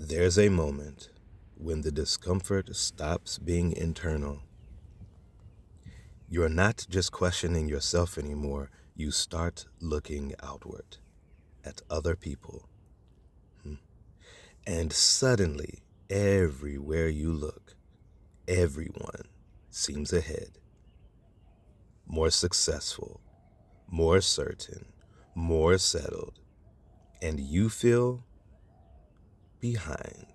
There's a moment when the discomfort stops being internal. You're not just questioning yourself anymore. You start looking outward at other people. And suddenly, everywhere you look, everyone seems ahead, more successful, more certain, more settled, and you feel behind.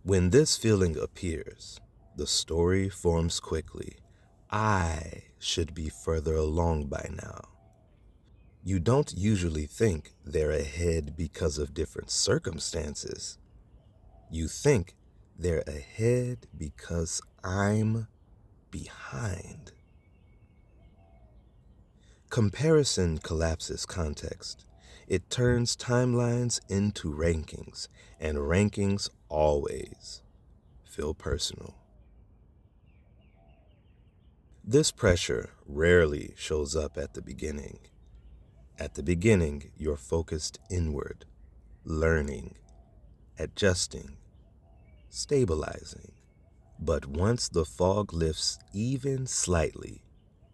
When this feeling appears, the story forms quickly. I should be further along by now. You don't usually think they're ahead because of different circumstances. You think they're ahead because I'm behind. Comparison collapses context. It turns timelines into rankings, and rankings always feel personal. This pressure rarely shows up at the beginning. At the beginning, you're focused inward, learning, adjusting, stabilizing. But once the fog lifts even slightly,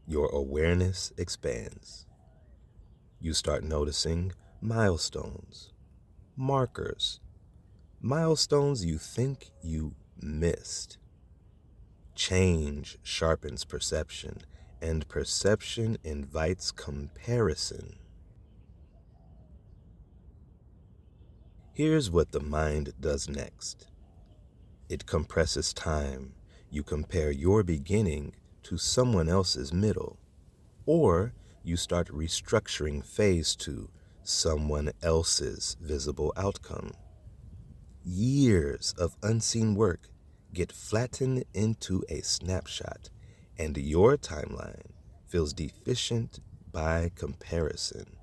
your awareness expands. You start noticing milestones, markers, milestones you think you missed. Change sharpens perception, and perception invites comparison. Here's what the mind does next. It compresses time. You compare your beginning to someone else's middle, or you start restructuring phase to someone else's visible outcome. Years of unseen work get flattened into a snapshot, and your timeline feels deficient by comparison.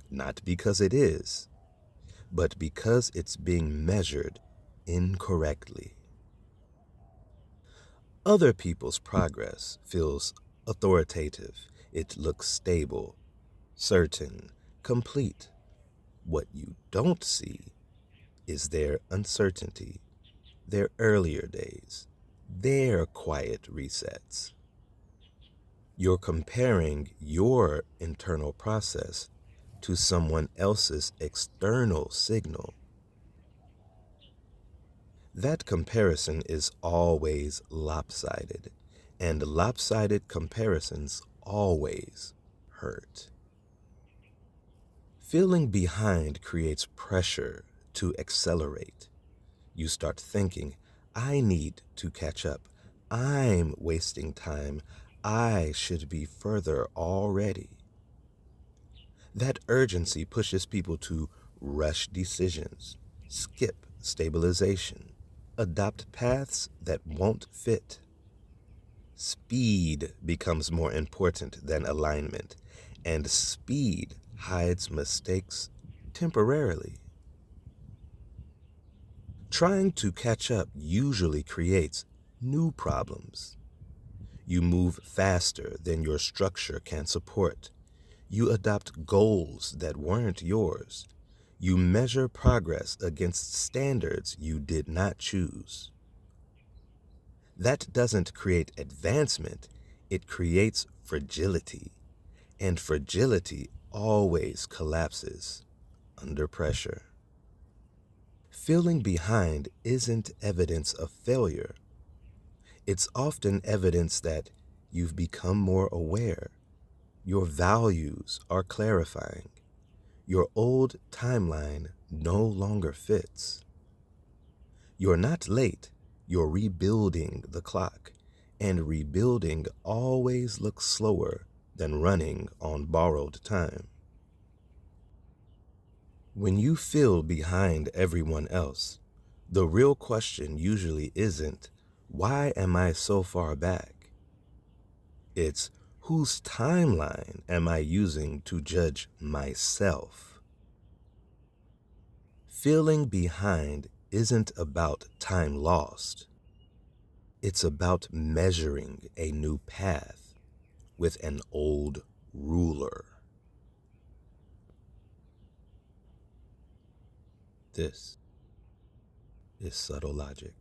Not because it is, but because it's being measured incorrectly. Other people's progress feels authoritative. It looks stable, certain, complete. What you don't see is their uncertainty, their earlier days, their quiet resets. You're comparing your internal process to someone else's external signal. That comparison is always lopsided, and lopsided comparisons always hurt. Feeling behind creates pressure to accelerate. You start thinking, I need to catch up. I'm wasting time. I should be further already. That urgency pushes people to rush decisions, skip stabilization, adopt paths that won't fit. Speed becomes more important than alignment, and speed hides mistakes temporarily. Trying to catch up usually creates new problems. You move faster than your structure can support. You adopt goals that weren't yours. You measure progress against standards you did not choose. That doesn't create advancement, it creates fragility. And fragility always collapses under pressure. Feeling behind isn't evidence of failure. It's often evidence that you've become more aware. Your values are clarifying. Your old timeline no longer fits. You're not late, you're rebuilding the clock, and rebuilding always looks slower than running on borrowed time. When you feel behind everyone else, the real question usually isn't, why am I so far back? It's, whose timeline am I using to judge myself? Feeling behind isn't about time lost. It's about measuring a new path with an old ruler. This is subtle logic.